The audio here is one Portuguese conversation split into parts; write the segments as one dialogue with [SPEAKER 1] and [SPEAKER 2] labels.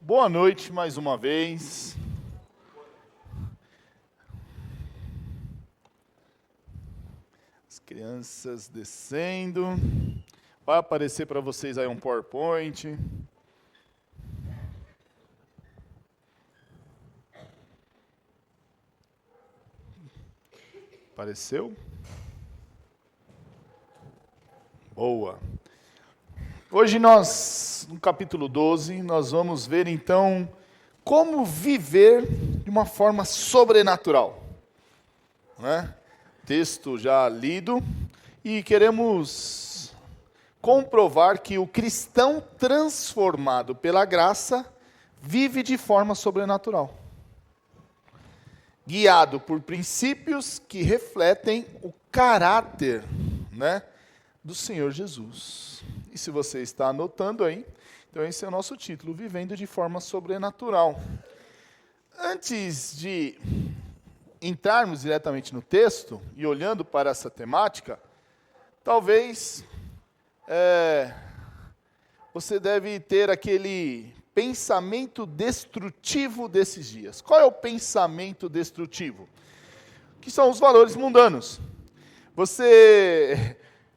[SPEAKER 1] Boa noite mais uma vez. As crianças descendo. Vai aparecer para vocês aí um PowerPoint. Apareceu? Boa. Hoje nós, no capítulo 12, nós vamos ver então como viver de uma forma sobrenatural. Né? Texto já lido e queremos comprovar que o cristão transformado pela graça vive de forma sobrenatural. Guiado por princípios que refletem o caráter, do Senhor Jesus. E se você está anotando aí, então esse é o nosso título, Vivendo de Forma Sobrenatural. Antes de entrarmos diretamente no texto e olhando para essa temática, talvez você deve ter aquele pensamento destrutivo desses dias. Qual é o pensamento destrutivo? Que são os valores mundanos.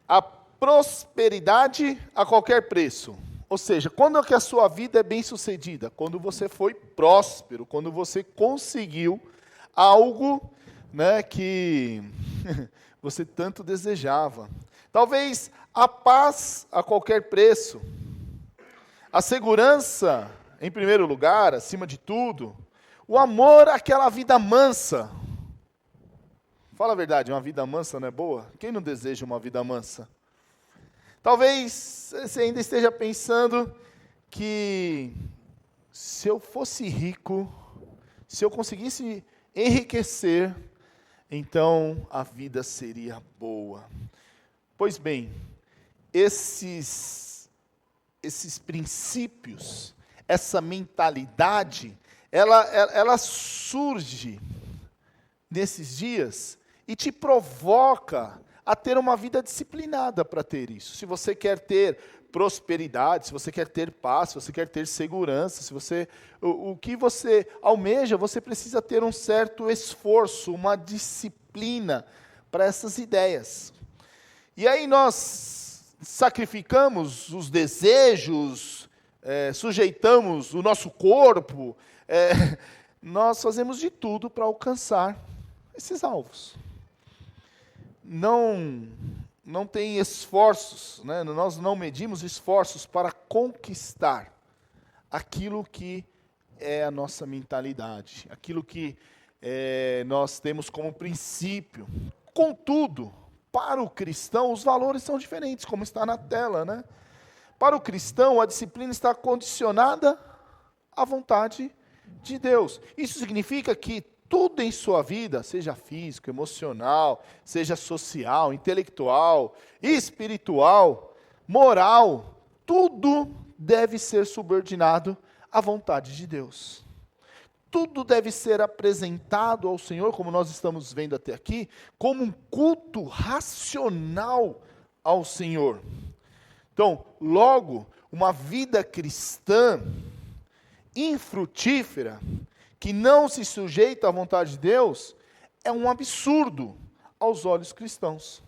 [SPEAKER 1] A prosperidade a qualquer preço. Ou seja, quando é que a sua vida é bem-sucedida? Quando você foi próspero, quando você conseguiu algo, que você tanto desejava. Talvez a paz a qualquer preço. A segurança, em primeiro lugar, acima de tudo. O amor àquela vida mansa. Fala a verdade, uma vida mansa não é boa? Quem não deseja uma vida mansa? Talvez você ainda esteja pensando que se eu fosse rico, se eu conseguisse enriquecer, então a vida seria boa. Pois bem, esses princípios, essa mentalidade, ela surge nesses dias e te provoca a ter uma vida disciplinada para ter isso. Se você quer ter prosperidade, se você quer ter paz, se você quer ter segurança, o que você almeja, você precisa ter um certo esforço, uma disciplina para essas ideias. E aí nós sacrificamos os desejos, sujeitamos o nosso corpo, nós fazemos de tudo para alcançar esses alvos. Não tem esforços, nós não medimos esforços para conquistar aquilo que é a nossa mentalidade, aquilo que nós temos como princípio. Contudo, para o cristão, os valores são diferentes, como está na tela. Para o cristão, a disciplina está condicionada à vontade de Deus. Isso significa que tudo em sua vida, seja físico, emocional, seja social, intelectual, espiritual, moral, tudo deve ser subordinado à vontade de Deus. Tudo deve ser apresentado ao Senhor, como nós estamos vendo até aqui, como um culto racional ao Senhor. Então, logo, uma vida cristã infrutífera, que não se sujeita à vontade de Deus, é um absurdo aos olhos cristãos.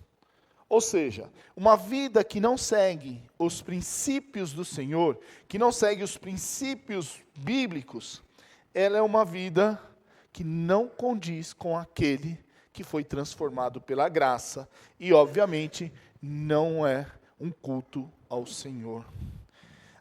[SPEAKER 1] Ou seja, uma vida que não segue os princípios do Senhor, que não segue os princípios bíblicos, ela é uma vida que não condiz com aquele que foi transformado pela graça e, obviamente, não é um culto ao Senhor.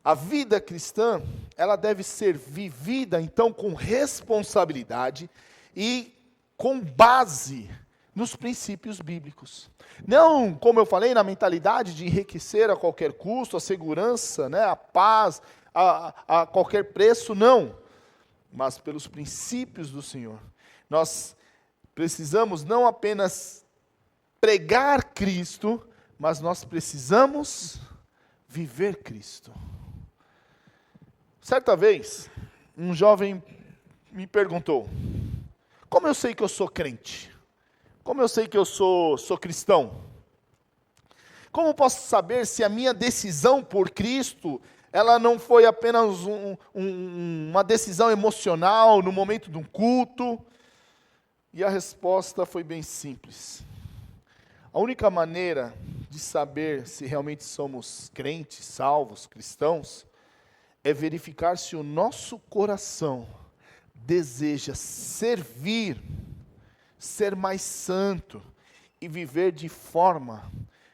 [SPEAKER 1] A vida cristã, ela deve ser vivida, então, com responsabilidade e com base nos princípios bíblicos. Não, como eu falei, na mentalidade de enriquecer a qualquer custo, a segurança, a paz, a qualquer preço, não. Mas pelos princípios do Senhor. Nós precisamos não apenas pregar Cristo, mas nós precisamos viver Cristo. Certa vez, um jovem me perguntou: como eu sei que eu sou crente? Como eu sei que eu sou cristão? Como posso saber se a minha decisão por Cristo Ela não foi apenas uma decisão emocional no momento de um culto. E a resposta foi bem simples. A única maneira de saber se realmente somos crentes, salvos, cristãos, é verificar se o nosso coração deseja servir, ser mais santo e viver de forma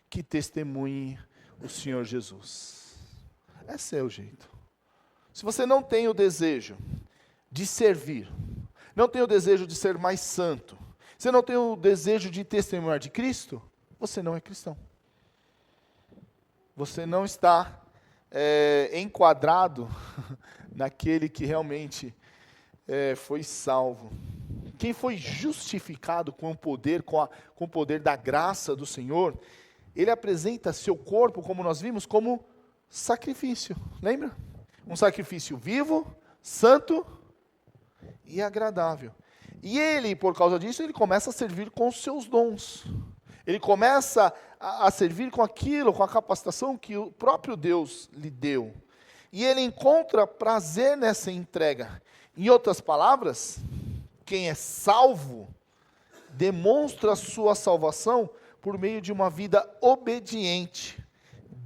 [SPEAKER 1] que testemunhe o Senhor Jesus. Esse é o jeito. Se você não tem o desejo de servir, não tem o desejo de ser mais santo, você não tem o desejo de testemunhar de Cristo, você não é cristão. Você não está enquadrado naquele que realmente foi salvo. Quem foi justificado com o poder, com o poder da graça do Senhor, ele apresenta seu corpo, como nós vimos, como sacrifício. Lembra? Um sacrifício vivo, santo e agradável. E ele, por causa disso, ele começa a servir com os seus dons. Ele começa a servir com aquilo, com a capacitação que o próprio Deus lhe deu. E ele encontra prazer nessa entrega. Em outras palavras, quem é salvo demonstra a sua salvação por meio de uma vida obediente,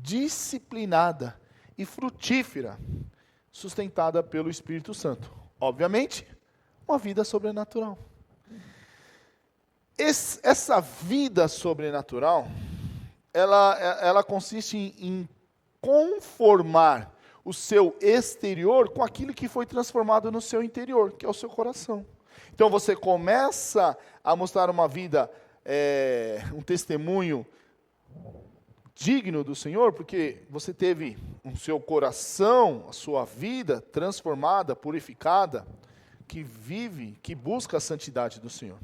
[SPEAKER 1] disciplinada e frutífera, sustentada pelo Espírito Santo. Obviamente, uma vida sobrenatural. Essa vida sobrenatural, ela consiste em conformar o seu exterior com aquilo que foi transformado no seu interior, que é o seu coração. Então você começa a mostrar uma vida, um testemunho digno do Senhor, porque você teve o seu coração, a sua vida transformada, purificada, que vive, que busca a santidade do Senhor.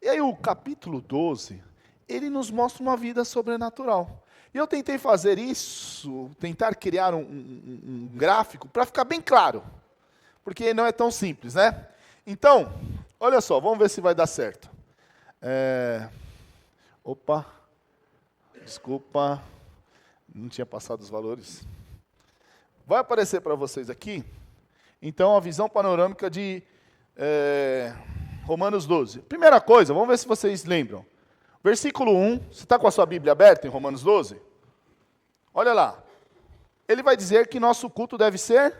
[SPEAKER 1] E aí o capítulo 12, ele nos mostra uma vida sobrenatural. E eu tentei fazer isso, tentar criar um gráfico para ficar bem claro, porque não é tão simples, né? Então, olha só, vamos ver se vai dar certo. Opa, desculpa, não tinha passado os valores. Vai aparecer para vocês aqui, então, a visão panorâmica de Romanos 12. Primeira coisa, vamos ver se vocês lembram. Versículo 1, você está com a sua Bíblia aberta em Romanos 12? Olha lá. Ele vai dizer que nosso culto deve ser,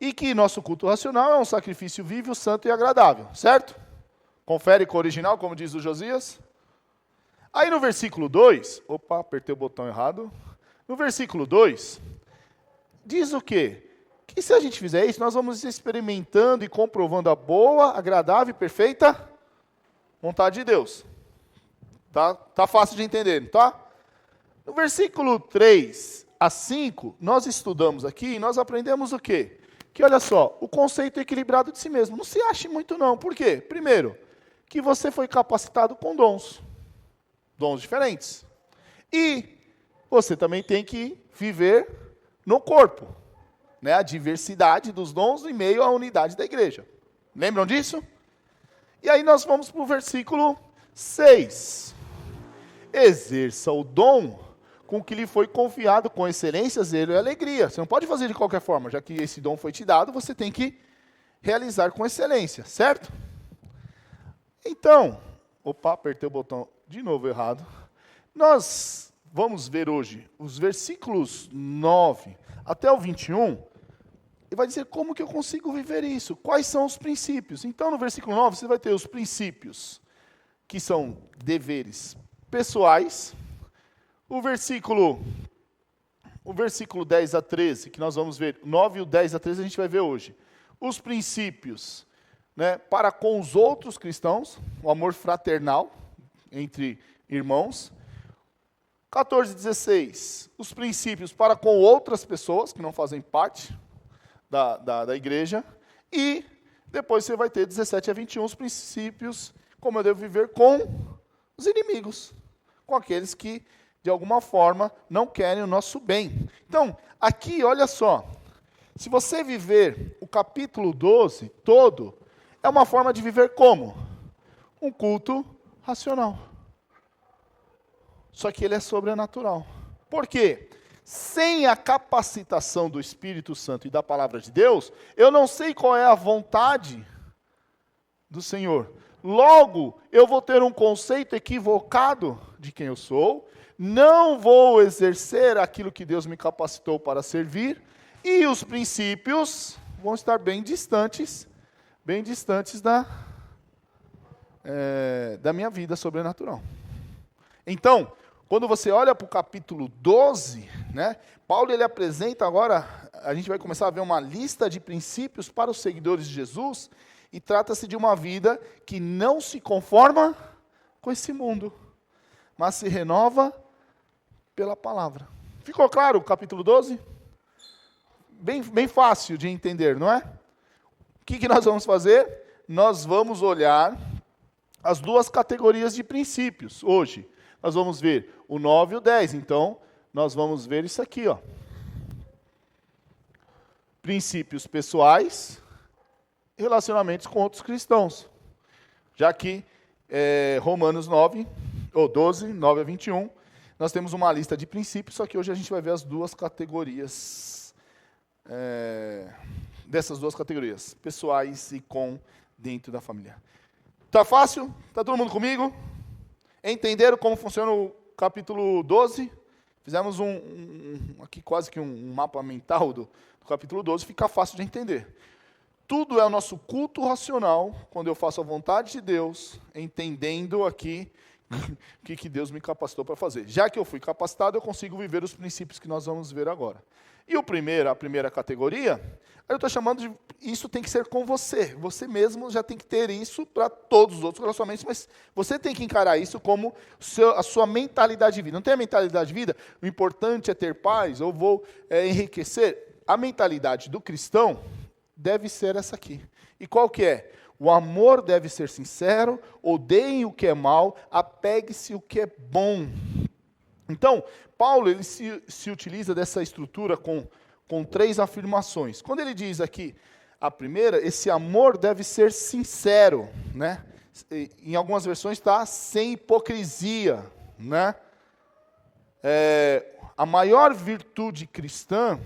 [SPEAKER 1] e que nosso culto racional é um sacrifício vivo, santo e agradável, certo? Confere com o original, como diz o Josias. Aí no versículo 2, opa, apertei o botão errado. No versículo 2, diz o quê? Que se a gente fizer isso, nós vamos experimentando e comprovando a boa, agradável e perfeita vontade de Deus. Tá fácil de entender, não tá? No versículo 3 a 5, nós estudamos aqui e nós aprendemos o quê? Que olha só, o conceito equilibrado de si mesmo. Não se ache muito não. Por quê? Primeiro, que você foi capacitado com dons diferentes. E você também tem que viver no corpo, né? A diversidade dos dons em meio à unidade da igreja. Lembram disso? E aí nós vamos para o versículo 6. Exerça o dom com que lhe foi confiado com excelência, zelo e alegria. Você não pode fazer de qualquer forma, já que esse dom foi te dado, você tem que realizar com excelência, certo? Então, opa, apertei o botão de novo errado. Nós vamos ver hoje os versículos 9 até o 21, e vai dizer como que eu consigo viver isso, quais são os princípios. Então, no versículo 9, você vai ter os princípios, que são deveres pessoais. O versículo 10 a 13, que nós vamos ver, 9 e o 10 a 13 a gente vai ver hoje. Os princípios, né, para com os outros cristãos, o amor fraternal entre irmãos. 14 e 16, os princípios para com outras pessoas que não fazem parte da igreja. E depois você vai ter 17 a 21, os princípios, como eu devo viver com os inimigos, com aqueles que, de alguma forma, não querem o nosso bem. Então, aqui, olha só, se você viver o capítulo 12 todo, é uma forma de viver como? Um culto racional. Só que ele é sobrenatural. Por quê? sem a capacitação do Espírito Santo e da palavra de Deus, eu não sei qual é a vontade do Senhor. Logo, eu vou ter um conceito equivocado de quem eu sou, não vou exercer aquilo que Deus me capacitou para servir, e os princípios vão estar bem distantes da minha vida sobrenatural. Então, quando você olha para o capítulo 12, né, Paulo ele apresenta agora, a gente vai começar a ver uma lista de princípios para os seguidores de Jesus, e trata-se de uma vida que não se conforma com esse mundo, mas se renova pela palavra. Ficou claro o capítulo 12? Bem fácil de entender, não é? O que nós vamos fazer? Nós vamos olhar as duas categorias de princípios hoje. Nós vamos ver o 9 e o 10. Então, nós vamos ver isso aqui, ó. Princípios pessoais, relacionamentos com outros cristãos. Já que Romanos 9, ou 12, 9 a 21, nós temos uma lista de princípios, só que hoje a gente vai ver as duas categorias, dessas duas categorias, pessoais e com dentro da família. Tá fácil? Tá todo mundo comigo? Entenderam como funciona o capítulo 12? Fizemos aqui quase que um mapa mental do capítulo 12, fica fácil de entender. Tudo é o nosso culto racional, quando eu faço a vontade de Deus, entendendo aqui o que Deus me capacitou para fazer. Já que eu fui capacitado, eu consigo viver os princípios que nós vamos ver agora. E a primeira categoria, eu estou chamando de, isso tem que ser com você. Você mesmo já tem que ter isso para todos os outros relacionamentos, mas você tem que encarar isso como a sua mentalidade de vida. Não tem a mentalidade de vida? O importante é ter paz, eu vou enriquecer. A mentalidade do cristão deve ser essa aqui. E qual que é? O amor deve ser sincero, odeiem o que é mal, apegue-se o que é bom. Então, Paulo ele se utiliza dessa estrutura com três afirmações. Quando ele diz aqui, a primeira, esse amor deve ser sincero, né? Em algumas versões está sem hipocrisia, né? A maior virtude cristã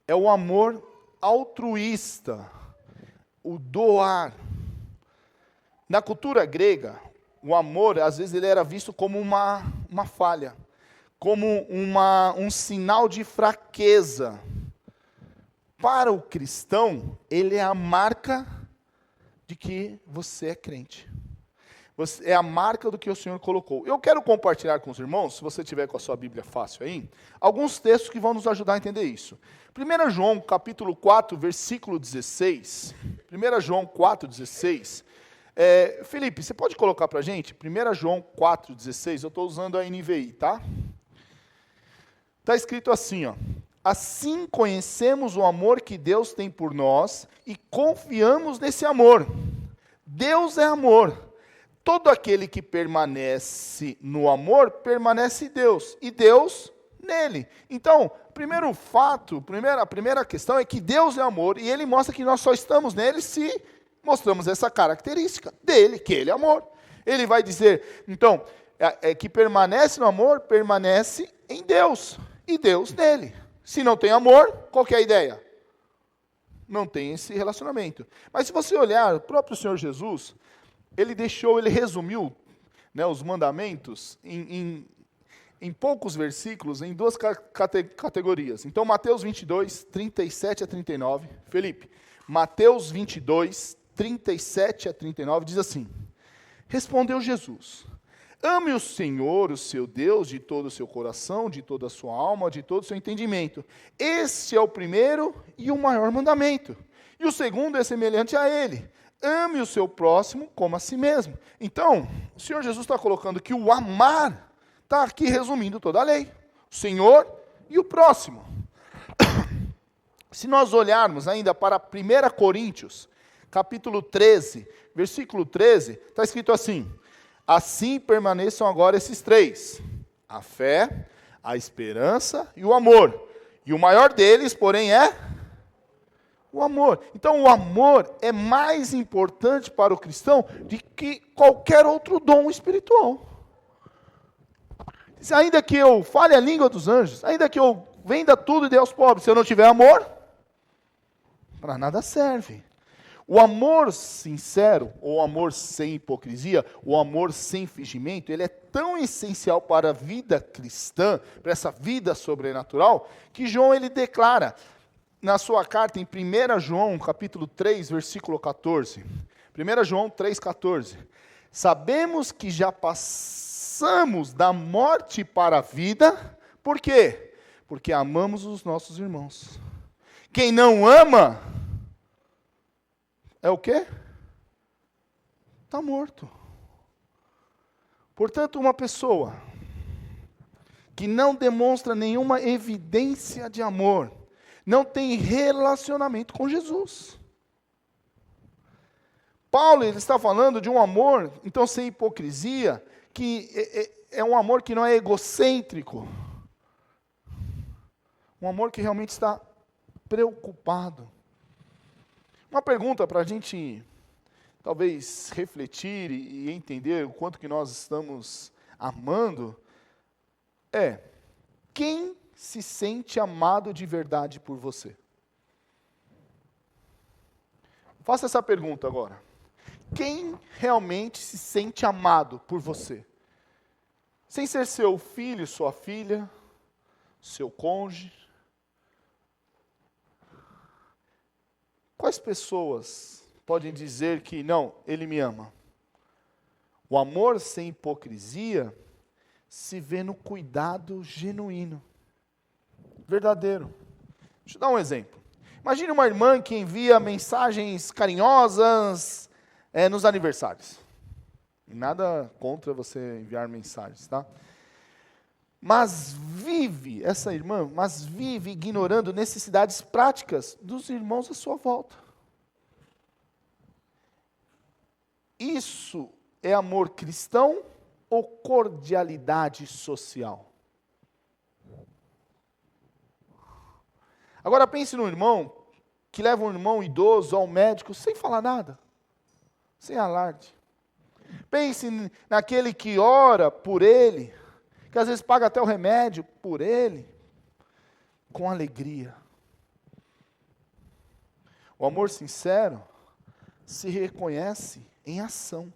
[SPEAKER 1] é o amor altruísta, o doar. Na cultura grega, o amor, às vezes, ele era visto como uma falha, como um sinal de fraqueza. Para o cristão, ele é a marca de que você é crente. É a marca do que o Senhor colocou. Eu quero compartilhar com os irmãos, se você tiver com a sua Bíblia fácil aí, alguns textos que vão nos ajudar a entender isso. 1 João, capítulo 4, versículo 16. 1 João 4, 16. Felipe, você pode colocar para a gente? 1 João 4, 16. Eu estou usando a NVI, tá? Está escrito assim, ó. Assim conhecemos o amor que Deus tem por nós e confiamos nesse amor. Deus é amor. Todo aquele que permanece no amor, permanece em Deus. E Deus nele. Então, primeiro fato, a primeira questão é que Deus é amor. E Ele mostra que nós só estamos nele se mostramos essa característica dele, que Ele é amor. Ele vai dizer, então, que permanece no amor, permanece em Deus. E Deus nele. Se não tem amor, qual que é a ideia? Não tem esse relacionamento. Mas se você olhar, o próprio Senhor Jesus, ele resumiu, né, os mandamentos em poucos versículos, em duas categorias. Então, Mateus 22, 37 a 39. Felipe, Mateus 22, 37 a 39, diz assim: Respondeu Jesus: Ame o Senhor, o seu Deus, de todo o seu coração, de toda a sua alma, de todo o seu entendimento. Esse é o primeiro e o maior mandamento. E o segundo é semelhante a ele: ame o seu próximo como a si mesmo. Então, o Senhor Jesus está colocando que o amar está aqui resumindo toda a lei. O Senhor e o próximo. Se nós olharmos ainda para 1 Coríntios, capítulo 13, versículo 13, está escrito assim: Assim permaneçam agora esses três: a fé, a esperança e o amor. E o maior deles, porém, é o amor. Então, o amor é mais importante para o cristão do que qualquer outro dom espiritual. Ainda que eu fale a língua dos anjos, ainda que eu venda tudo e dê aos pobres. Se eu não tiver amor, para nada serve. O amor sincero, ou amor sem hipocrisia, o amor sem fingimento, ele é tão essencial para a vida cristã, para essa vida sobrenatural, que João ele declara na sua carta em 1 João, capítulo 3, versículo 14. 1 João 3, 14. Sabemos que já passamos da morte para a vida, por quê? Porque amamos os nossos irmãos. Quem não ama, é o quê? Está morto. Portanto, uma pessoa que não demonstra nenhuma evidência de amor, não tem relacionamento com Jesus. Paulo ele está falando de um amor, então sem hipocrisia, que é um amor que não é egocêntrico. Um amor que realmente está preocupado. Uma pergunta para a gente, talvez, refletir e entender o quanto que nós estamos amando, é, quem se sente amado de verdade por você? Faça essa pergunta agora. Quem realmente se sente amado por você? Sem ser seu filho, sua filha, seu cônjuge. Quais pessoas podem dizer que, não, ele me ama? O amor sem hipocrisia se vê no cuidado genuíno, verdadeiro. Deixa eu dar um exemplo. Imagine uma irmã que envia mensagens carinhosas nos aniversários. Nada contra você enviar mensagens, tá? Essa irmã vive ignorando necessidades práticas dos irmãos à sua volta. Isso é amor cristão ou cordialidade social? Agora pense no irmão que leva um irmão idoso ao médico sem falar nada, sem alarde. Pense naquele que ora por ele, que às vezes paga até o remédio por ele, com alegria. O amor sincero se reconhece em ação.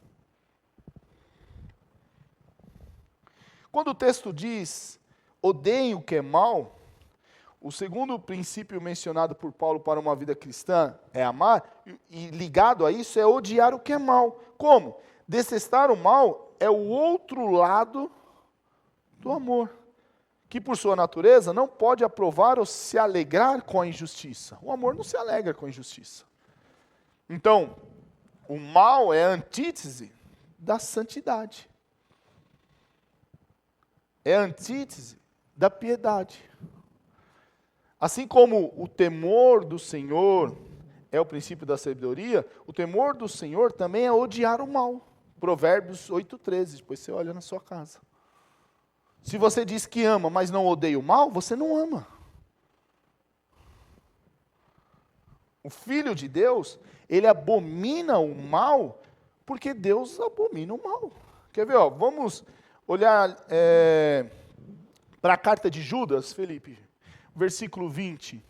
[SPEAKER 1] Quando o texto diz, odeiem o que é mal, o segundo princípio mencionado por Paulo para uma vida cristã é amar, e ligado a isso é odiar o que é mal. Como? Detestar o mal é o outro lado do amor, que por sua natureza não pode aprovar ou se alegrar com a injustiça. O amor não se alegra com a injustiça. Então, o mal é a antítese da santidade. É a antítese da piedade. Assim como o temor do Senhor é o princípio da sabedoria, o temor do Senhor também é odiar o mal. Provérbios 8:13, depois você olha na sua casa. Se você diz que ama, mas não odeia o mal, você não ama. O Filho de Deus, ele abomina o mal, porque Deus abomina o mal. Quer ver? Vamos olhar para a carta de Judas, Felipe, versículo 20.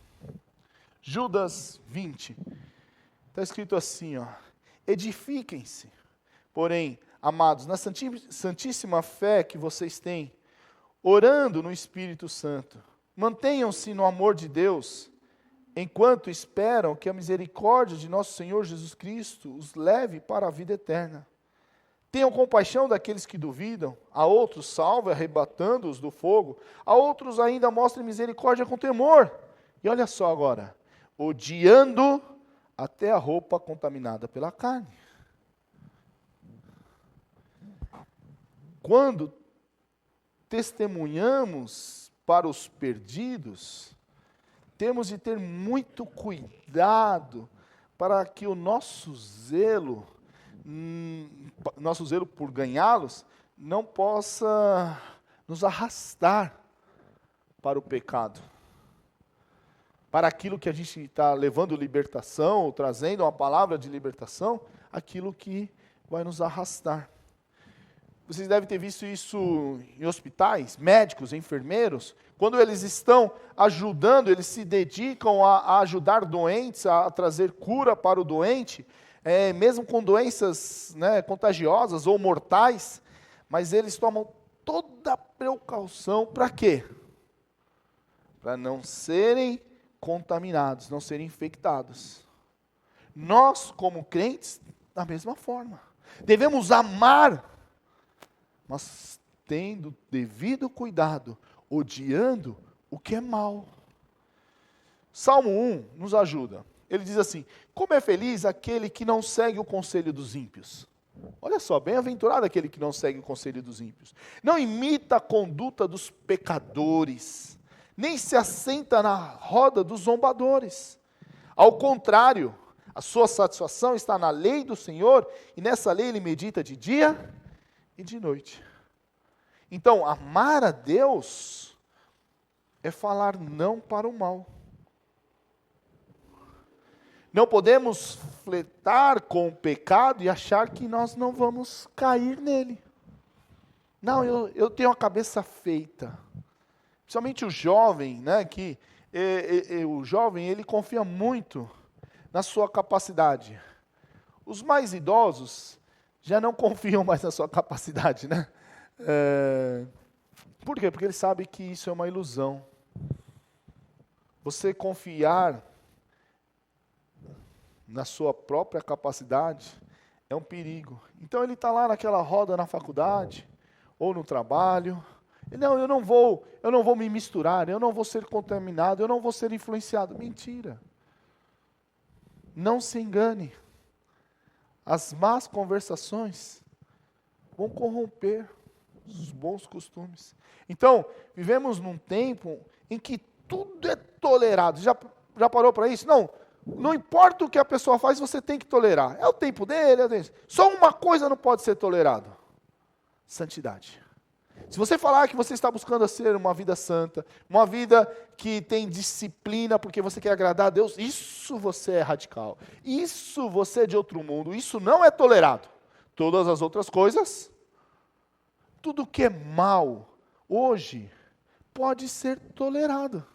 [SPEAKER 1] Judas 20. Está escrito assim, edifiquem-se, porém, amados, na santíssima fé que vocês têm, orando no Espírito Santo. Mantenham-se no amor de Deus, enquanto esperam que a misericórdia de nosso Senhor Jesus Cristo os leve para a vida eterna. Tenham compaixão daqueles que duvidam, a outros salve, arrebatando-os do fogo, a outros ainda mostrem misericórdia com temor. E olha só agora, odiando até a roupa contaminada pela carne. Quando testemunhamos para os perdidos, temos de ter muito cuidado para que o nosso zelo por ganhá-los, não possa nos arrastar para o pecado. Para aquilo que a gente está levando libertação, ou trazendo uma palavra de libertação, aquilo que vai nos arrastar. vocês devem ter visto isso em hospitais, médicos, enfermeiros, quando eles estão ajudando, eles se dedicam a ajudar doentes, a trazer cura para o doente, mesmo com doenças, né, contagiosas ou mortais, mas eles tomam toda a precaução para quê? Para não serem contaminados, não serem infectados. Nós, como crentes, da mesma forma, devemos amar, mas tendo devido cuidado, odiando o que é mal. Salmo 1 nos ajuda. Ele diz assim: como é feliz aquele que não segue o conselho dos ímpios. Olha só, bem-aventurado aquele que não segue o conselho dos ímpios. Não imita a conduta dos pecadores, nem se assenta na roda dos zombadores. Ao contrário, a sua satisfação está na lei do Senhor, e nessa lei ele medita de dia e de noite. Então, amar a Deus é falar não para o mal. Não podemos flertar com o pecado e achar que nós não vamos cair nele. Não, eu tenho a cabeça feita. Principalmente o jovem, né, o jovem, ele confia muito na sua capacidade. Os mais idosos já não confiam mais na sua capacidade, né? Por quê? Porque eles sabem que isso é uma ilusão. Você confiar na sua própria capacidade é um perigo. Então ele está lá naquela roda na faculdade ou no trabalho. Não, eu não vou me misturar, eu não vou ser contaminado, eu não vou ser influenciado. Mentira. Não se engane. As más conversações vão corromper os bons costumes. Então, vivemos num tempo em que tudo é tolerado. Já parou para isso? Não importa o que a pessoa faz, você tem que tolerar. É o tempo dele, Só uma coisa não pode ser tolerado: santidade. Se você falar que você está buscando ser uma vida santa, uma vida que tem disciplina porque você quer agradar a Deus, isso você é radical. Isso você é de outro mundo. Isso não é tolerado. Todas as outras coisas, tudo que é mal hoje pode ser tolerado.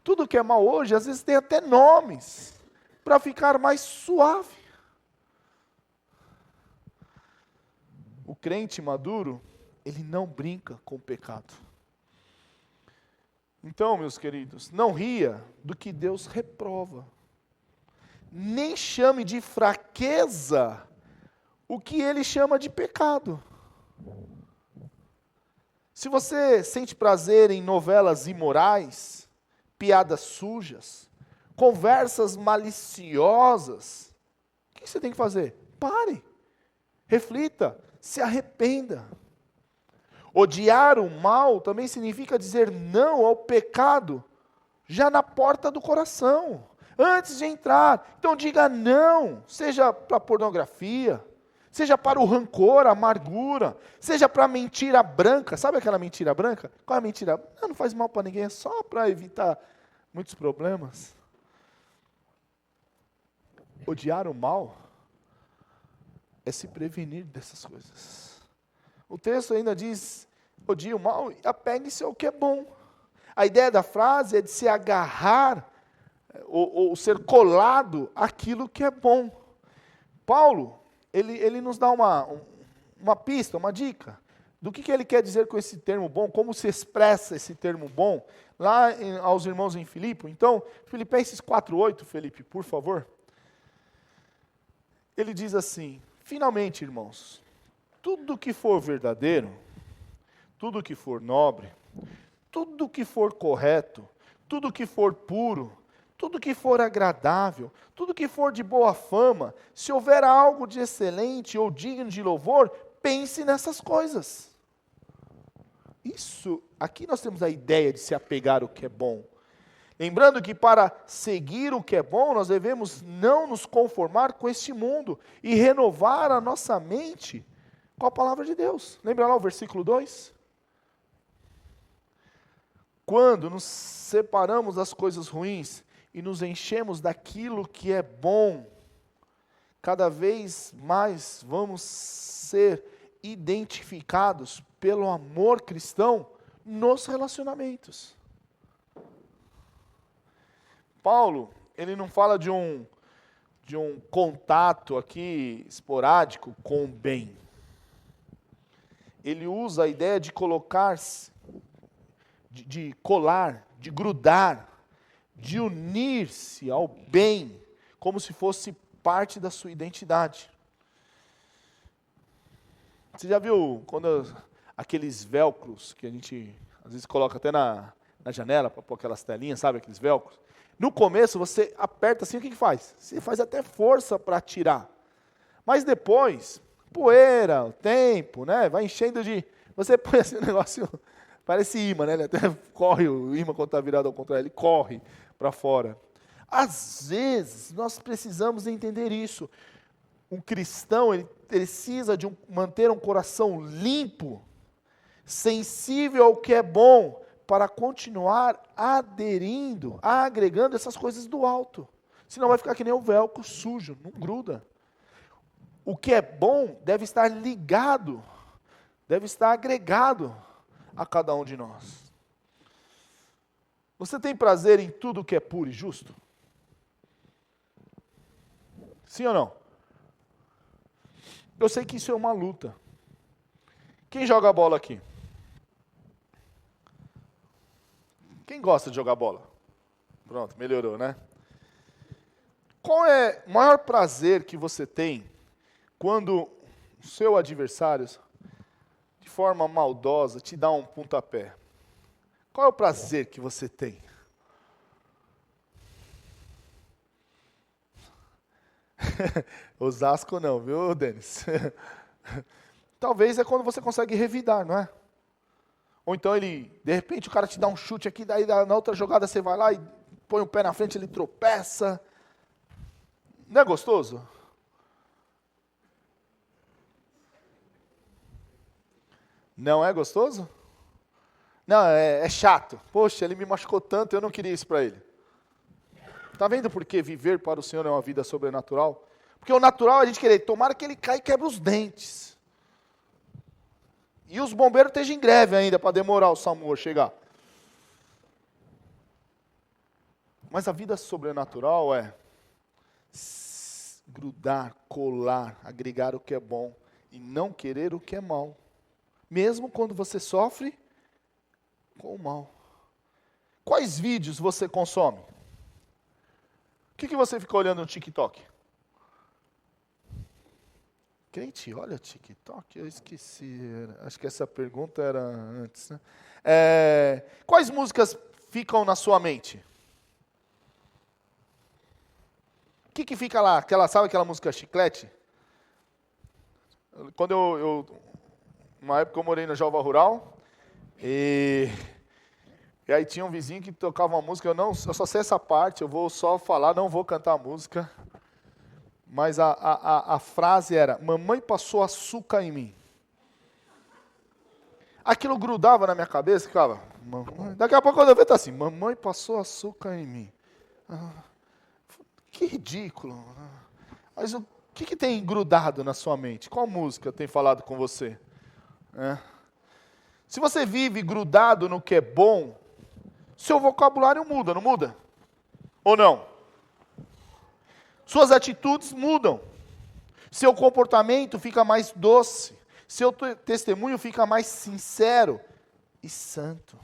[SPEAKER 1] Tudo que é mal hoje, às vezes tem até nomes para ficar mais suave. O crente maduro, ele não brinca com o pecado. Então, meus queridos, não ria do que Deus reprova. Nem chame de fraqueza o que Ele chama de pecado. Se você sente prazer em novelas imorais, piadas sujas, conversas maliciosas, o que você tem que fazer? Pare, reflita, se arrependa. Odiar o mal também significa dizer não ao pecado, já na porta do coração, antes de entrar. Então diga não, seja para a pornografia, seja para o rancor, a amargura, seja para a mentira branca. Sabe aquela mentira branca? Qual é a mentira? Não faz mal para ninguém, é só para evitar muitos problemas. Odiar o mal é se prevenir dessas coisas. O texto ainda diz: odie o mal e apegue-se ao que é bom. A ideia da frase é de se agarrar ou ser colado àquilo que é bom. Paulo, ele nos dá uma pista, uma dica do que ele quer dizer com esse termo bom, como se expressa esse termo bom, lá aos irmãos em Filipe. Então, Filipenses 4:8, Felipe, por favor. Ele diz assim: finalmente, irmãos, tudo que for verdadeiro, tudo que for nobre, tudo que for correto, tudo que for puro, tudo que for agradável, tudo que for de boa fama, se houver algo de excelente ou digno de louvor, pense nessas coisas. Isso, aqui nós temos a ideia de se apegar ao que é bom. Lembrando que para seguir o que é bom, nós devemos não nos conformar com este mundo e renovar a nossa mente com a palavra de Deus. Lembra lá o versículo 2? Quando nos separamos das coisas ruins e nos enchemos daquilo que é bom, cada vez mais vamos ser identificados pelo amor cristão nos relacionamentos. Paulo, ele não fala de um contato aqui esporádico com o bem. Ele usa a ideia de colocar-se, de colar, de grudar, de unir-se ao bem, como se fosse parte da sua identidade. Você já viu quando aqueles velcros que a gente às vezes coloca até na janela para pôr aquelas telinhas, sabe, aqueles velcros? No começo você aperta assim, o que faz? Você faz até força para tirar. Mas depois, poeira, o tempo, né, vai enchendo de... Você põe assim um negócio, parece imã, né? Ele até corre, o imã quando está virado ao contrário, ele corre para fora. Às vezes, nós precisamos entender isso. Um cristão, ele precisa de manter um coração limpo, sensível ao que é bom, para continuar aderindo, agregando essas coisas do alto. Senão vai ficar que nem o velcro sujo, não gruda. O que é bom deve estar ligado, deve estar agregado a cada um de nós. Você tem prazer em tudo que é puro e justo? Sim ou não? Eu sei que isso é uma luta. Quem joga bola aqui? Quem gosta de jogar bola? Pronto, melhorou, né? Qual é o maior prazer que você tem quando o seu adversário, de forma maldosa, te dá um pontapé? Qual é o prazer que você tem? Osasco não, viu, Denis? Talvez é quando você consegue revidar, não é? Ou então de repente o cara te dá um chute aqui, daí na outra jogada você vai lá e põe o pé na frente, ele tropeça. Não é gostoso? Não é gostoso? Não, é chato. Poxa, ele me machucou tanto, eu não queria isso para ele. Está vendo por que viver para o Senhor é uma vida sobrenatural? Porque o natural é a gente querer, tomara que ele caia e quebre os dentes. E os bombeiros estejam em greve ainda para demorar o SAMU chegar. Mas a vida sobrenatural é grudar, colar, agregar o que é bom e não querer o que é mal. Mesmo quando você sofre com o mal. Quais vídeos você consome? O que você fica olhando no TikTok? Crente, olha TikTok? Eu esqueci. Acho que essa pergunta era antes, né? Quais músicas ficam na sua mente? O que fica lá? Sabe aquela música Chiclete? Quando uma época eu morei na Jova Rural, e aí tinha um vizinho que tocava uma música, eu só sei essa parte, eu vou só falar, não vou cantar a música. Mas a frase era, mamãe passou açúcar em mim. Aquilo grudava na minha cabeça, ficava, mamãe. Daqui a pouco quando eu vejo, tá assim, mamãe passou açúcar em mim. Que ridículo. Mas o que tem grudado na sua mente? Qual música tem falado com você? Se você vive grudado no que é bom, seu vocabulário muda, não muda? Ou não? Suas atitudes mudam. Seu comportamento fica mais doce. Seu testemunho fica mais sincero e santo.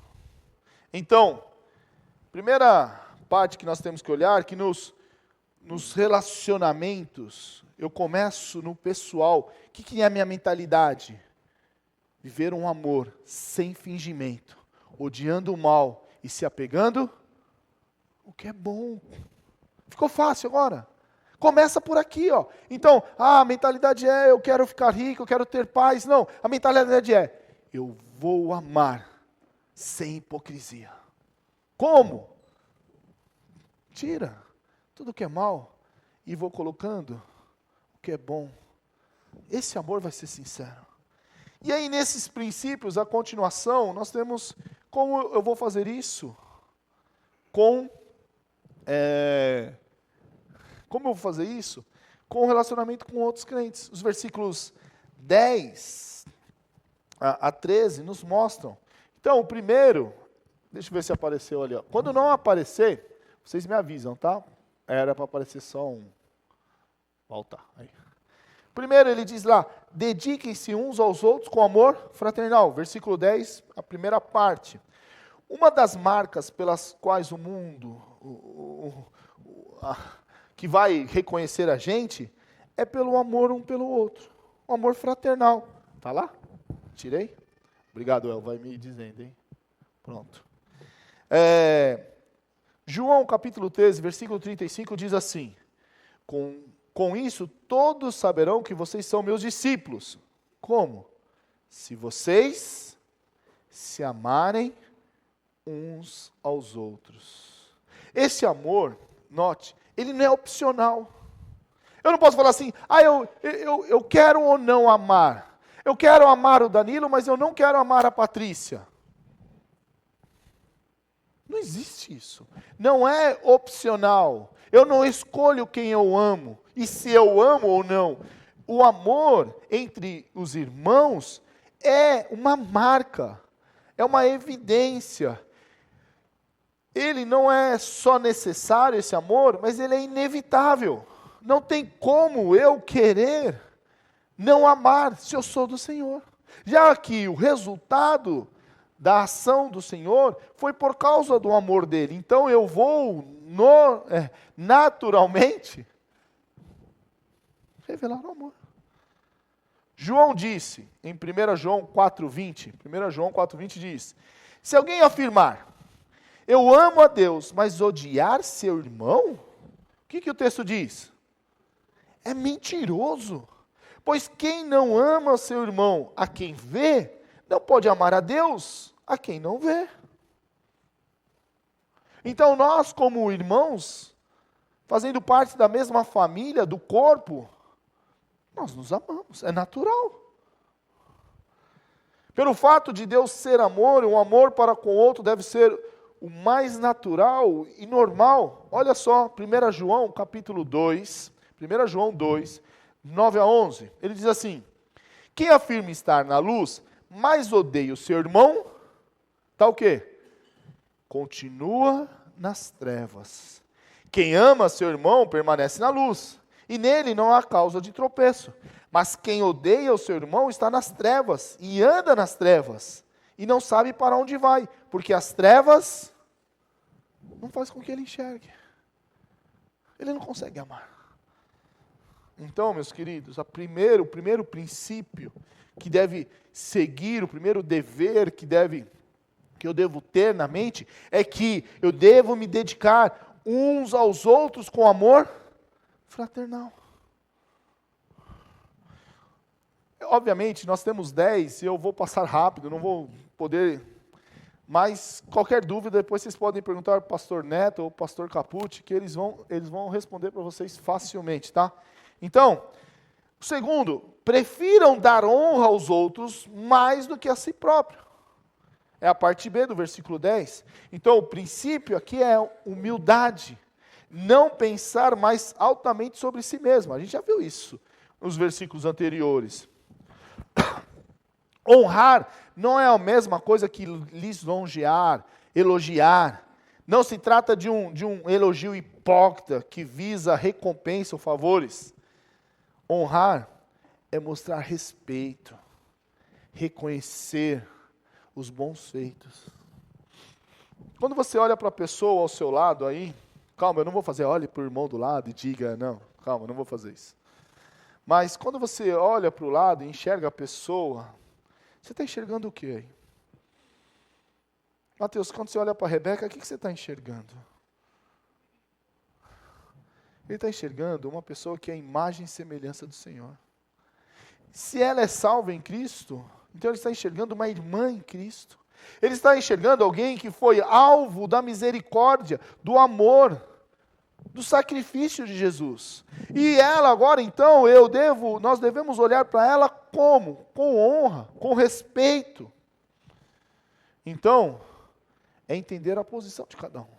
[SPEAKER 1] Então, primeira parte que nós temos que olhar, que nos relacionamentos, eu começo no pessoal. O que é a minha mentalidade? Viver um amor sem fingimento, odiando o mal e se apegando o que é bom. Ficou fácil agora? Começa por aqui, ó. Então, a mentalidade é, eu quero ficar rico, eu quero ter paz. Não, a mentalidade é, eu vou amar sem hipocrisia. Como? Tira tudo que é mal e vou colocando o que é bom. Esse amor vai ser sincero. E aí, nesses princípios, a continuação, nós temos, como eu vou fazer isso? Como eu vou fazer isso? Com o relacionamento com outros crentes. Os versículos 10 a 13 nos mostram. Então, o primeiro, deixa eu ver se apareceu ali. Ó. Quando não aparecer, vocês me avisam, tá? Era para aparecer só um. Voltar. Aí. Primeiro ele diz lá, dediquem-se uns aos outros com amor fraternal. Versículo 10, a primeira parte. Uma das marcas pelas quais o mundo que vai reconhecer a gente é pelo amor um pelo outro. O amor fraternal. Tá lá? Tirei? Obrigado, El, vai me dizendo, hein? Pronto. João capítulo 13, versículo 35 diz assim, com isso todos saberão que vocês são meus discípulos. Como? Se vocês se amarem uns aos outros. Esse amor, note, ele não é opcional. Eu não posso falar assim, eu quero ou não amar. Eu quero amar o Danilo, mas eu não quero amar a Patrícia. Não existe isso. Não é opcional. Eu não escolho quem eu amo. E se eu amo ou não. O amor entre os irmãos é uma marca. É uma evidência. Ele não é só necessário, esse amor, mas ele é inevitável. Não tem como eu querer não amar se eu sou do Senhor. Já que o resultado da ação do Senhor foi por causa do amor dele. Então eu vou naturalmente revelar o amor. João disse, em 1 João 4,20, 1 João 4,20 diz, se alguém afirmar, eu amo a Deus, mas odiar seu irmão, o que o texto diz? É mentiroso. Pois quem não ama seu irmão a quem vê, não pode amar a Deus a quem não vê. Então nós, como irmãos, fazendo parte da mesma família, do corpo, nós nos amamos, é natural. Pelo fato de Deus ser amor, um amor para com o outro deve ser o mais natural e normal. Olha só, 1 João capítulo 2, 1 João 2, 9 a 11, ele diz assim, quem afirma estar na luz, mas odeia o seu irmão, está o quê? Continua nas trevas. Quem ama seu irmão permanece na luz, e nele não há causa de tropeço. Mas quem odeia o seu irmão está nas trevas, e anda nas trevas, e não sabe para onde vai, porque as trevas não faz com que ele enxergue. Ele não consegue amar. Então, meus queridos, o primeiro princípio que deve seguir, o primeiro dever que eu devo ter na mente, é que eu devo me dedicar uns aos outros com amor fraternal. Obviamente, nós temos 10, e eu vou passar rápido, não vou poder, mas qualquer dúvida, depois vocês podem perguntar para o pastor Neto ou pastor Capucci, que eles vão responder para vocês facilmente, tá? Então, o segundo, prefiram dar honra aos outros mais do que a si próprio. É a parte B do versículo 10. Então, o princípio aqui é humildade. Não pensar mais altamente sobre si mesmo. A gente já viu isso nos versículos anteriores. Honrar não é a mesma coisa que lisonjear, elogiar. Não se trata de um elogio hipócrita que visa recompensa ou favores. Honrar é mostrar respeito, reconhecer os bons feitos. Quando você olha para a pessoa ao seu lado aí, calma, eu não vou fazer, olhe para o irmão do lado e diga, não, calma, eu não vou fazer isso. Mas quando você olha para o lado e enxerga a pessoa, você está enxergando o que aí? Mateus, quando você olha para a Rebeca, o que você está enxergando? Ele está enxergando uma pessoa que é a imagem e semelhança do Senhor. Se ela é salva em Cristo, então ele está enxergando uma irmã em Cristo. Ele está enxergando alguém que foi alvo da misericórdia, do amor, do sacrifício de Jesus. E ela agora, então, nós devemos olhar para ela como? Com honra, com respeito. Então, é entender a posição de cada um.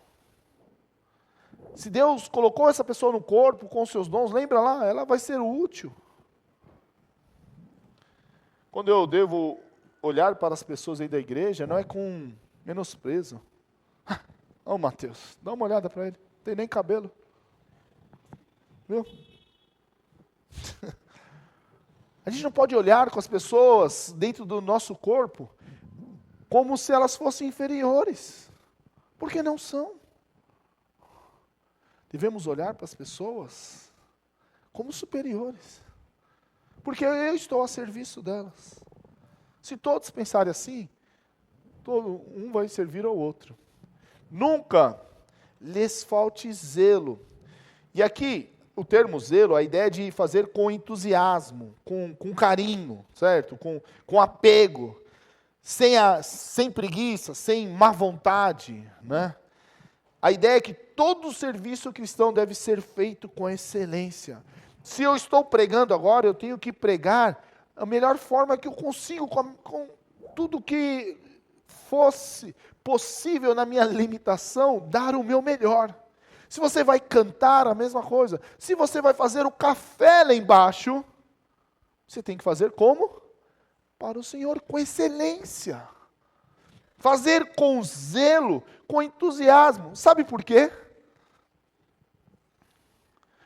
[SPEAKER 1] Se Deus colocou essa pessoa no corpo com seus dons, lembra lá, ela vai ser útil. Quando eu devo olhar para as pessoas aí da igreja não é com menosprezo. Ô Mateus, dá uma olhada para ele, não tem nem cabelo. Viu? A gente não pode olhar com as pessoas dentro do nosso corpo como se elas fossem inferiores, porque não são. Devemos olhar para as pessoas como superiores, porque eu estou a serviço delas. Se todos pensarem assim, um vai servir ao outro. Nunca lhes falte zelo. E aqui, o termo zelo, a ideia de fazer com entusiasmo, com carinho, certo? Com apego, sem preguiça, sem má vontade, né? A ideia é que todo serviço cristão deve ser feito com excelência. Se eu estou pregando agora, eu tenho que pregar a melhor forma que eu consigo, com tudo que fosse possível na minha limitação, dar o meu melhor. Se você vai cantar, a mesma coisa. Se você vai fazer o café lá embaixo, você tem que fazer como? Para o Senhor, com excelência. Fazer com zelo, com entusiasmo. Sabe por quê?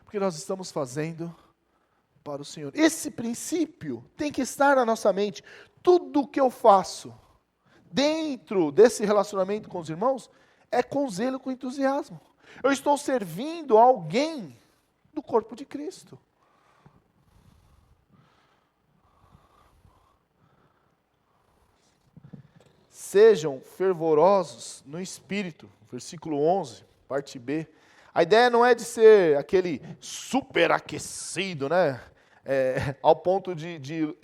[SPEAKER 1] Porque nós estamos fazendo para o Senhor. Esse princípio tem que estar na nossa mente. Tudo que eu faço dentro desse relacionamento com os irmãos é com zelo, com entusiasmo. Eu estou servindo a alguém do corpo de Cristo. Sejam fervorosos no Espírito, versículo 11, parte B. A ideia não é de ser aquele superaquecido, né? Ao ponto de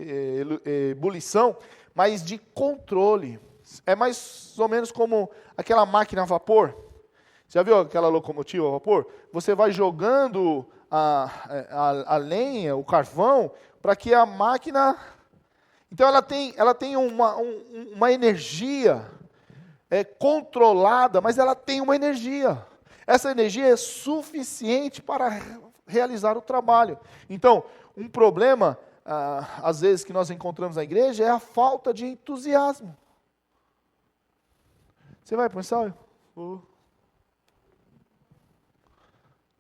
[SPEAKER 1] ebulição, mas de controle. É mais ou menos como aquela máquina a vapor. Já viu aquela locomotiva a vapor? Você vai jogando a lenha, o carvão, para que a máquina... Então ela tem uma energia controlada, mas ela tem uma energia. Essa energia é suficiente para realizar o trabalho. Então, um problema, às vezes, que nós encontramos na igreja é a falta de entusiasmo. Você vai para o ensaio?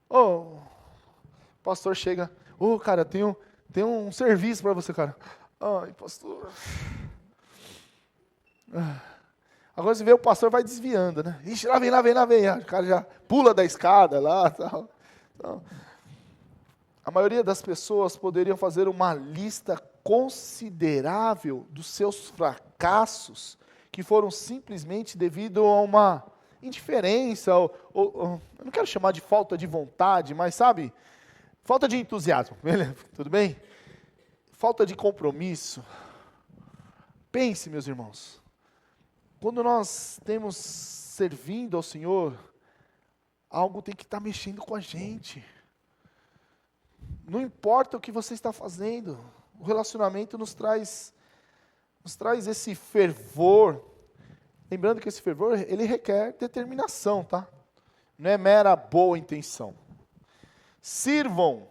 [SPEAKER 1] O pastor chega, cara, tem um serviço para você, cara. Ai, pastor. Agora você vê o pastor vai desviando, né? Ixi, lá vem. O cara já pula da escada lá, tal. Então, a maioria das pessoas poderiam fazer uma lista considerável dos seus fracassos, que foram simplesmente devido a uma indiferença, eu não quero chamar de falta de vontade, mas sabe, falta de entusiasmo, tudo bem? Falta de compromisso. Pense, meus irmãos, quando nós temos servindo ao Senhor, algo tem que estar mexendo com a gente. Não importa o que você está fazendo, o relacionamento nos traz esse fervor. Lembrando que esse fervor, ele requer determinação, tá? Não é mera boa intenção. Sirvam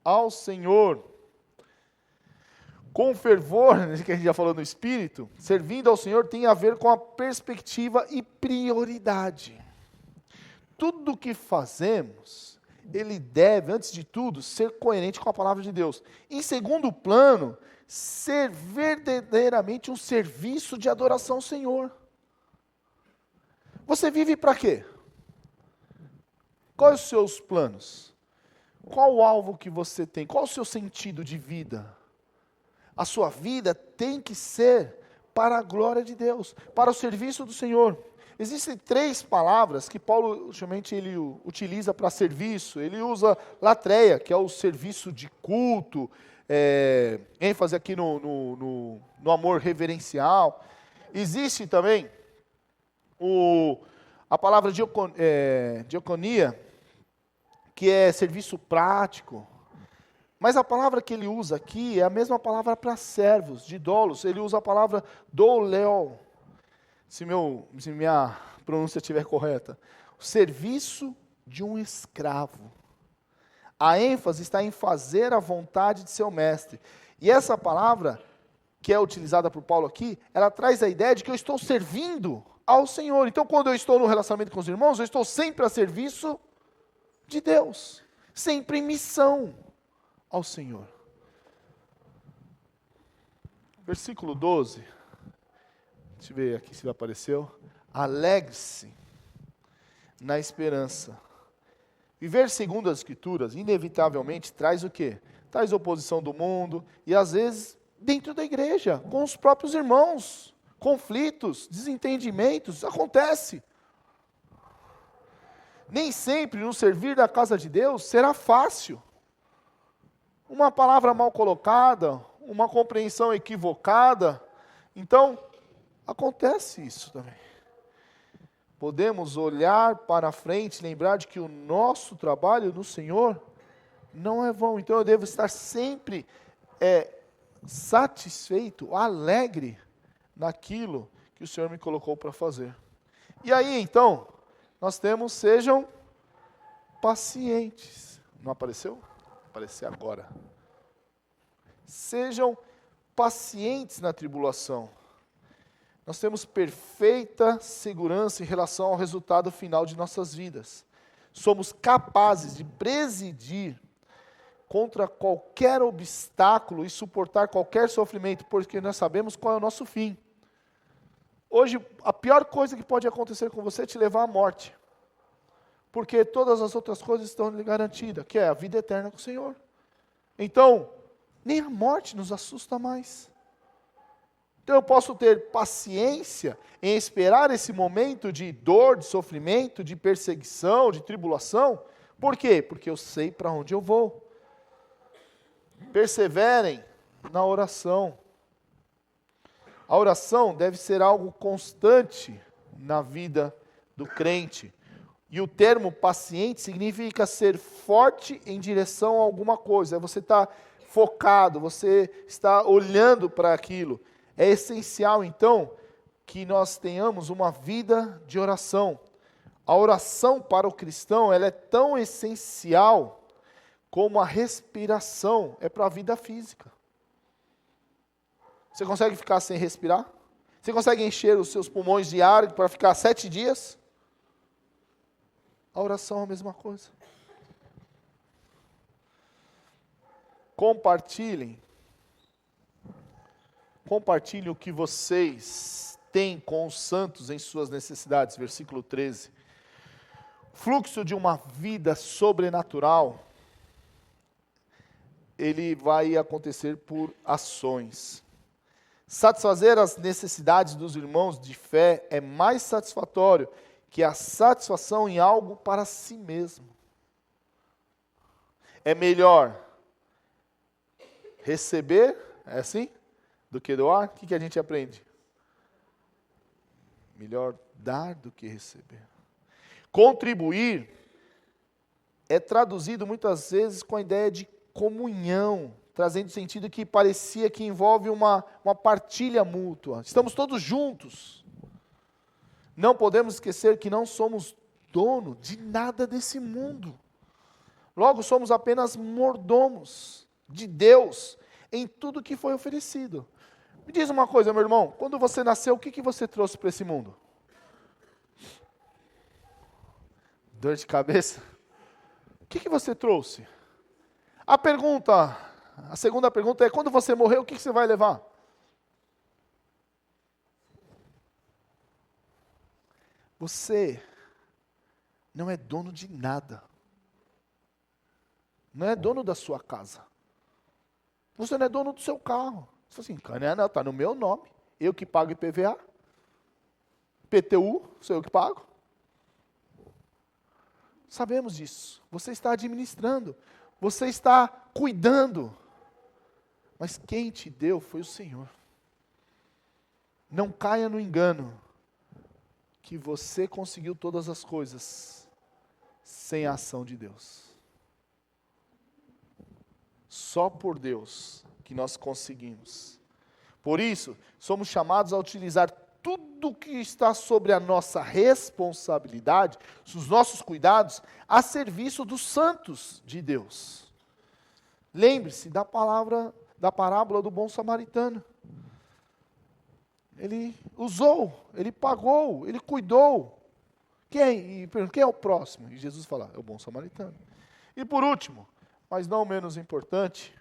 [SPEAKER 1] ao Senhor com fervor, que a gente já falou no Espírito. Servindo ao Senhor tem a ver com a perspectiva e prioridade. Tudo que fazemos, ele deve, antes de tudo, ser coerente com a palavra de Deus. Em segundo plano, ser verdadeiramente um serviço de adoração ao Senhor. Você vive para quê? Quais os seus planos? Qual o alvo que você tem? Qual o seu sentido de vida? A sua vida tem que ser para a glória de Deus, para o serviço do Senhor. Existem 3 palavras que Paulo, ultimamente, ele utiliza para serviço. Ele usa latreia, que é o serviço de culto, ênfase aqui no amor reverencial. Existe também a palavra diaconia, que é serviço prático. Mas a palavra que ele usa aqui é a mesma palavra para servos, didolos. Ele usa a palavra douleo, se minha pronúncia estiver correta. O serviço de um escravo. A ênfase está em fazer a vontade de seu mestre. E essa palavra que é utilizada por Paulo aqui, ela traz a ideia de que eu estou servindo ao Senhor. Então, quando eu estou no relacionamento com os irmãos, eu estou sempre a serviço de Deus, sempre em missão ao Senhor. Versículo 12, deixa eu ver aqui se apareceu. Alegre-se na esperança. Viver segundo as Escrituras, inevitavelmente, traz o quê? Traz oposição do mundo, e às vezes, dentro da igreja, com os próprios irmãos, conflitos, desentendimentos, acontece. Nem sempre no servir da casa de Deus será fácil. Uma palavra mal colocada, uma compreensão equivocada, então, acontece isso também. Podemos olhar para frente, lembrar de que o nosso trabalho no Senhor não é vão. Então eu devo estar sempre satisfeito, alegre naquilo que o Senhor me colocou para fazer. E aí então, nós temos, sejam pacientes. Não apareceu? Apareceu agora. Sejam pacientes na tribulação. Nós temos perfeita segurança em relação ao resultado final de nossas vidas. Somos capazes de presidir contra qualquer obstáculo e suportar qualquer sofrimento, porque nós sabemos qual é o nosso fim. Hoje, a pior coisa que pode acontecer com você é te levar à morte. Porque todas as outras coisas estão garantidas, que é a vida eterna com o Senhor. Então, nem a morte nos assusta mais. Então eu posso ter paciência em esperar esse momento de dor, de sofrimento, de perseguição, de tribulação. Por quê? Porque eu sei para onde eu vou. Perseverem na oração. A oração deve ser algo constante na vida do crente. E o termo paciente significa ser forte em direção a alguma coisa. Você está focado, você está olhando para aquilo. É essencial, então, que nós tenhamos uma vida de oração. A oração para o cristão, ela é tão essencial como a respiração é para a vida física. Você consegue ficar sem respirar? Você consegue encher os seus pulmões de ar para ficar 7 dias? A oração é a mesma coisa. Compartilhem o que vocês têm com os santos em suas necessidades. Versículo 13. Fluxo de uma vida sobrenatural, ele vai acontecer por ações. Satisfazer as necessidades dos irmãos de fé é mais satisfatório que a satisfação em algo para si mesmo. É melhor receber, é assim? Do que doar? O que a gente aprende? Melhor dar do que receber. Contribuir é traduzido muitas vezes com a ideia de comunhão, trazendo o sentido que parecia que envolve uma partilha mútua. Estamos todos juntos. Não podemos esquecer que não somos dono de nada desse mundo. Logo, somos apenas mordomos de Deus em tudo que foi oferecido. Me diz uma coisa, meu irmão, quando você nasceu, o que você trouxe para esse mundo? Dor de cabeça? O que você trouxe? A segunda pergunta é, quando você morrer, o que você vai levar? Você não é dono de nada. Não é dono da sua casa. Você não é dono do seu carro. Você fala assim, não, está no meu nome. Eu que pago IPVA. PTU, sou eu que pago. Sabemos disso. Você está administrando. Você está cuidando. Mas quem te deu foi o Senhor. Não caia no engano que você conseguiu todas as coisas sem a ação de Deus. Só por Deus que nós conseguimos. Por isso, somos chamados a utilizar tudo que está sobre a nossa responsabilidade, os nossos cuidados, a serviço dos santos de Deus. Lembre-se da parábola do bom samaritano. Ele usou, ele pagou, ele cuidou. Quem é o próximo? E Jesus fala, é o bom samaritano. E por último, mas não menos importante,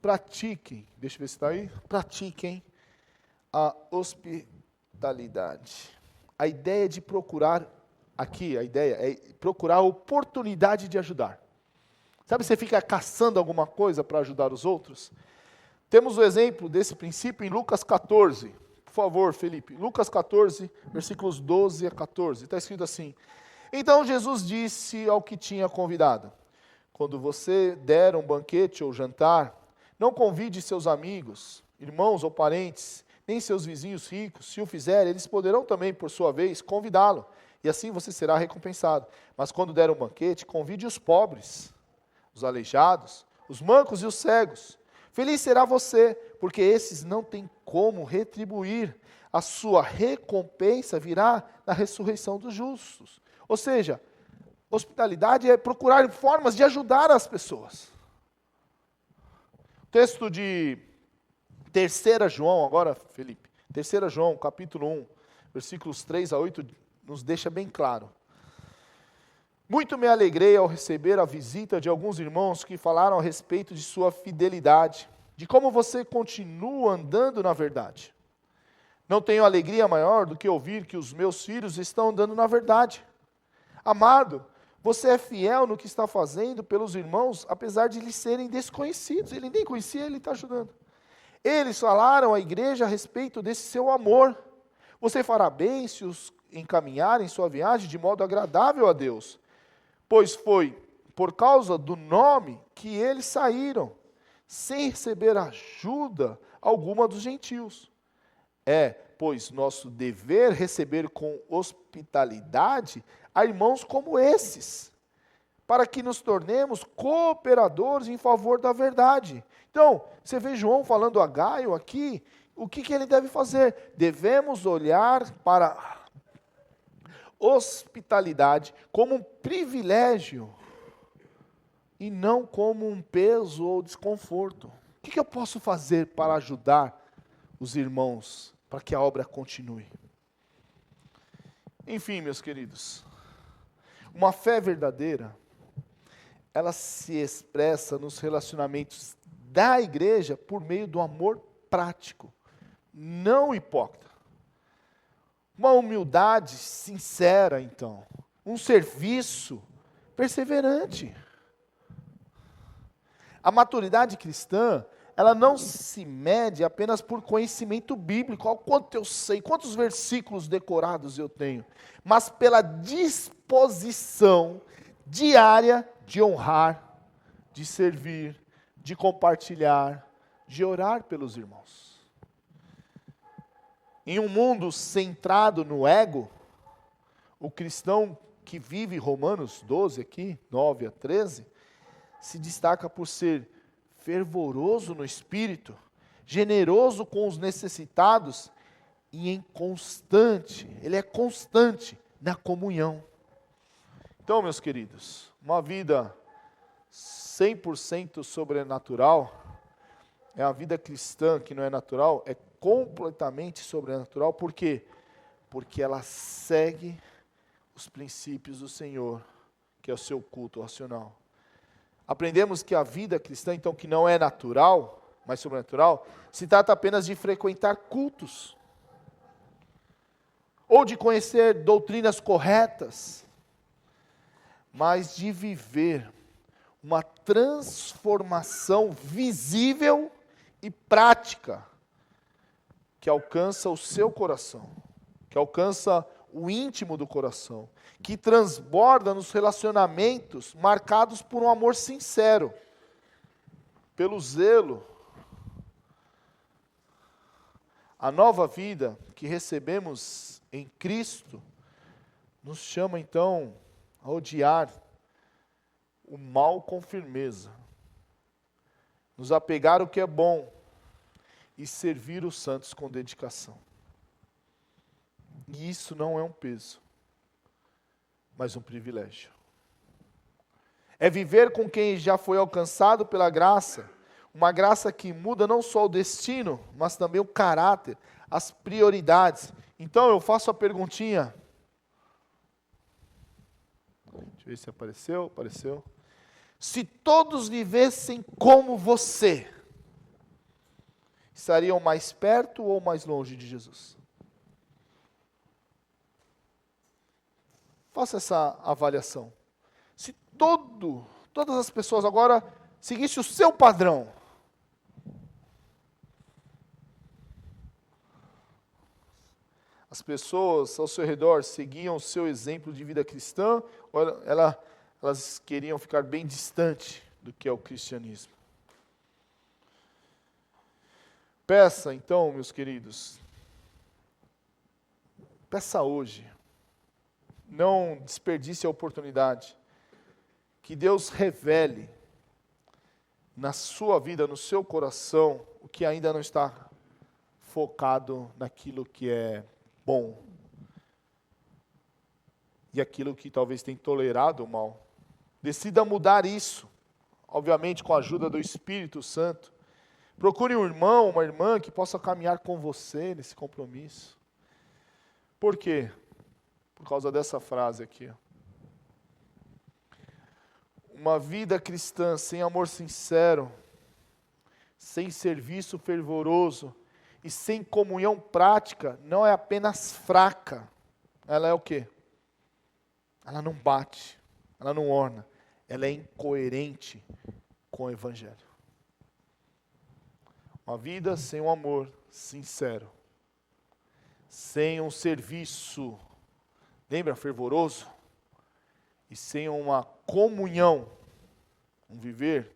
[SPEAKER 1] pratiquem, deixa eu ver se está aí, pratiquem a hospitalidade. A ideia de procurar, aqui a ideia é procurar a oportunidade de ajudar. Sabe, você fica caçando alguma coisa para ajudar os outros? Temos o exemplo desse princípio em Lucas 14. Por favor, Felipe. Lucas 14, versículos 12 a 14. Está escrito assim. Então Jesus disse ao que tinha convidado. Quando você der um banquete ou jantar, não convide seus amigos, irmãos ou parentes, nem seus vizinhos ricos. Se o fizer, eles poderão também, por sua vez, convidá-lo. E assim você será recompensado. Mas quando der um banquete, convide os pobres, os aleijados, os mancos e os cegos. Feliz será você, porque esses não têm como retribuir. A sua recompensa virá na ressurreição dos justos. Ou seja, hospitalidade é procurar formas de ajudar as pessoas. Texto de 3 João, agora, Felipe. 3 João, capítulo 1, versículos 3 a 8, nos deixa bem claro. Muito me alegrei ao receber a visita de alguns irmãos que falaram a respeito de sua fidelidade, de como você continua andando na verdade. Não tenho alegria maior do que ouvir que os meus filhos estão andando na verdade. Amado, você é fiel no que está fazendo pelos irmãos, apesar de lhes serem desconhecidos. Ele nem conhecia, ele está ajudando. Eles falaram à igreja a respeito desse seu amor. Você fará bem se os encaminharem sua viagem de modo agradável a Deus, pois foi por causa do nome que eles saíram, sem receber ajuda alguma dos gentios. É, pois, nosso dever receber com hospitalidade a irmãos como esses, para que nos tornemos cooperadores em favor da verdade. Então, você vê João falando a Gaio aqui, o que ele deve fazer? Devemos olhar para hospitalidade como um privilégio e não como um peso ou desconforto. O que eu posso fazer para ajudar os irmãos, para que a obra continue? Enfim, meus queridos, uma fé verdadeira, ela se expressa nos relacionamentos da igreja por meio do amor prático, não hipócrita. Uma humildade sincera, então. Um serviço perseverante. A maturidade cristã, ela não se mede apenas por conhecimento bíblico, ao quanto eu sei, quantos versículos decorados eu tenho, mas pela disposição diária de honrar, de servir, de compartilhar, de orar pelos irmãos. Em um mundo centrado no ego, o cristão que vive Romanos 12 aqui, 9 a 13, se destaca por ser fervoroso no espírito, generoso com os necessitados e ele é constante na comunhão. Então, meus queridos, uma vida 100% sobrenatural, é a vida cristã que não é natural, é completamente sobrenatural. Por quê? Porque ela segue os princípios do Senhor, que é o seu culto racional. Aprendemos que a vida cristã, então, que não é natural, mas sobrenatural, se trata apenas de frequentar cultos, ou de conhecer doutrinas corretas, mas de viver uma transformação visível e prática, que alcança o seu coração, que alcança o íntimo do coração, que transborda nos relacionamentos marcados por um amor sincero, pelo zelo. A nova vida que recebemos em Cristo nos chama então a odiar o mal com firmeza, nos apegar ao que é bom e servir os santos com dedicação. E isso não é um peso, mas um privilégio. É viver com quem já foi alcançado pela graça, Uma graça que muda não só o destino, mas também o caráter, as prioridades. Então eu faço a perguntinha. Deixa eu ver se apareceu. Apareceu. Se todos vivessem como você, estariam mais perto ou mais longe de Jesus? Faça essa avaliação. Se todas as pessoas agora seguissem o seu padrão, as pessoas ao seu redor seguiam o seu exemplo de vida cristã, ou elas queriam ficar bem distante do que é o cristianismo? Peça então, meus queridos, peça hoje, não desperdice a oportunidade, que Deus revele na sua vida, no seu coração, o que ainda não está focado naquilo que é bom e aquilo que talvez tenha tolerado o mal. Decida mudar isso, obviamente com a ajuda do Espírito Santo. Procure um irmão, uma irmã que possa caminhar com você nesse compromisso. Por quê? Por causa dessa frase aqui. Uma vida cristã sem amor sincero, sem serviço fervoroso e sem comunhão prática, não é apenas fraca. Ela é o quê? Ela não bate, ela não orna, ela é incoerente com o Evangelho. Uma vida sem um amor sincero, sem um serviço, lembra, fervoroso, e sem uma comunhão, um viver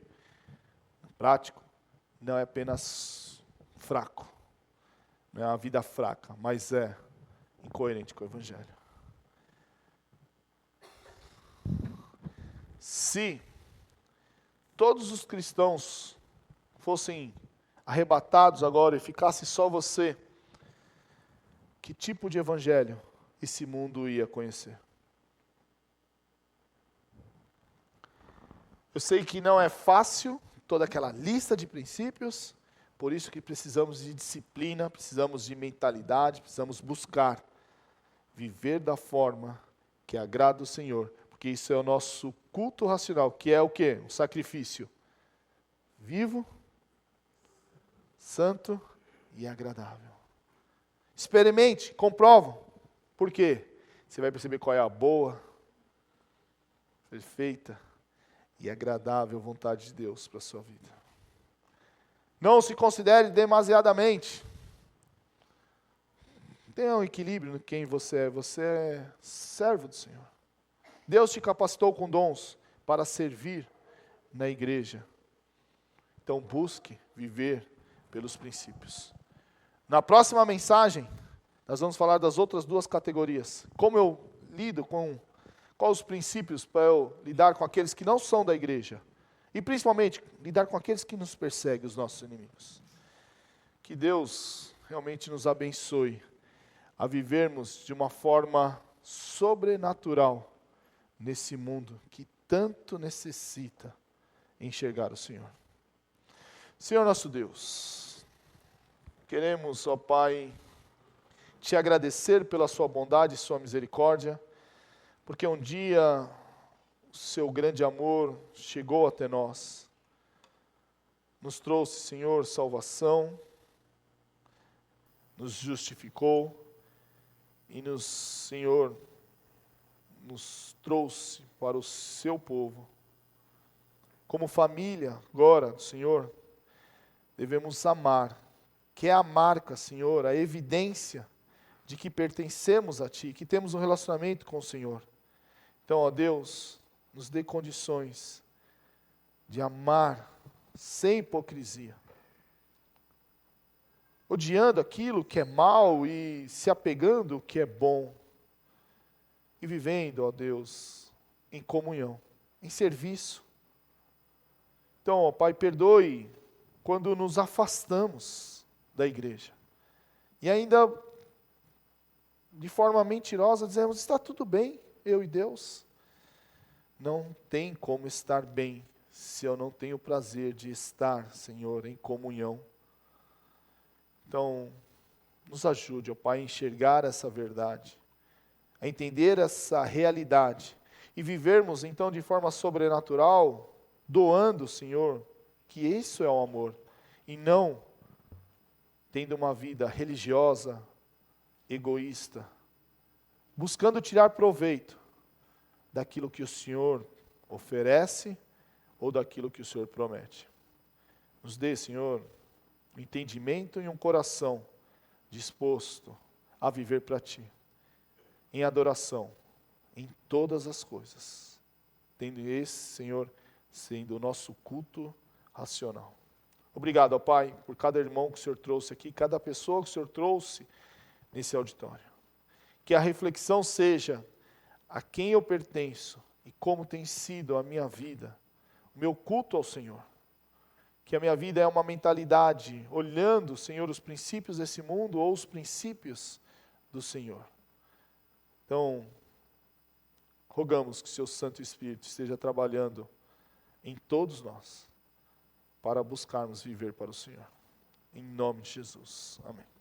[SPEAKER 1] prático, não é apenas fraco, não é uma vida fraca, mas é incoerente com o Evangelho. Se todos os cristãos fossem arrebatados agora e ficasse só você, que tipo de evangelho esse mundo ia conhecer? Eu sei que não é fácil toda aquela lista de princípios, por isso que precisamos de disciplina, precisamos de mentalidade, precisamos buscar viver da forma que agrada o Senhor, porque isso é o nosso culto racional, que é o quê? Um sacrifício vivo, santo e agradável. Experimente, comprova. Por quê? Você vai perceber qual é a boa, perfeita e agradável vontade de Deus para a sua vida. Não se considere demasiadamente. Tenha um equilíbrio no quem você é. Você é servo do Senhor. Deus te capacitou com dons para servir na igreja. Então busque viver pelos princípios. Na próxima mensagem, nós vamos falar das outras duas categorias. Como eu lido com, quais os princípios para eu lidar com aqueles que não são da igreja. E principalmente, lidar com aqueles que nos perseguem, os nossos inimigos. Que Deus realmente nos abençoe a vivermos de uma forma sobrenatural nesse mundo que tanto necessita enxergar o Senhor. Senhor nosso Deus, queremos, ó Pai, te agradecer pela sua bondade e sua misericórdia, porque um dia o seu grande amor chegou até nós, nos trouxe, Senhor, salvação, nos justificou e Senhor, nos trouxe para o seu povo. Como família, agora, Senhor, devemos amar, que é a marca, Senhor, a evidência de que pertencemos a Ti, que temos um relacionamento com o Senhor. Então, ó Deus, nos dê condições de amar sem hipocrisia, odiando aquilo que é mal e se apegando ao que é bom, e vivendo, ó Deus, em comunhão, em serviço. Então, ó Pai, perdoe quando nos afastamos da igreja. E ainda, de forma mentirosa, dizemos, está tudo bem, eu e Deus. Não tem como estar bem se eu não tenho o prazer de estar, Senhor, em comunhão. Então, nos ajude, ó Pai, a enxergar essa verdade, a entender essa realidade e vivermos, então, de forma sobrenatural, doando, Senhor, que isso é o amor, e não tendo uma vida religiosa, egoísta, buscando tirar proveito daquilo que o Senhor oferece ou daquilo que o Senhor promete. Nos dê, Senhor, um entendimento e um coração disposto a viver para Ti, em adoração, em todas as coisas, tendo esse, Senhor, sendo o nosso culto racional. Obrigado, ó Pai, por cada irmão que o Senhor trouxe aqui, cada pessoa que o Senhor trouxe nesse auditório. Que a reflexão seja a quem eu pertenço e como tem sido a minha vida, o meu culto ao Senhor. Que a minha vida é uma mentalidade olhando, Senhor, os princípios desse mundo ou os princípios do Senhor. Então, rogamos que o Seu Santo Espírito esteja trabalhando em todos nós para buscarmos viver para o Senhor. Em nome de Jesus. Amém.